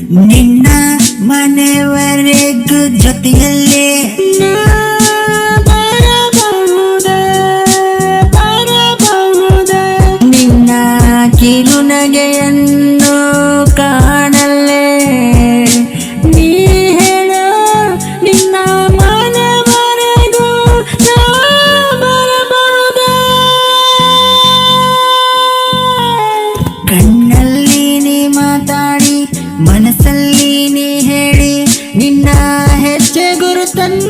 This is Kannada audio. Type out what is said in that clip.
ನಿನ್ನ ಮನೆವರೆಗೂ ಜೊತೆಯಲ್ಲೇ ನಿನ್ನ ಕಿರುನಗೆಯನ್ನು ಕಾಣಲೇ ನೀ ಹೇಳ ನಿನ್ನ ಮನೆವರೆಗೂ ನಾ ಬರಬಹುದೇ? ಕಣ್ಣಲ್ಲಿ ನೀ ಮಾತಾಡಿ ಮನಸ್ಸಲ್ಲಿ ನೀ ಹೇಳಿ ನಿನ್ನ ಹೆಜ್ಜೆ ಗುರುತನ್ನ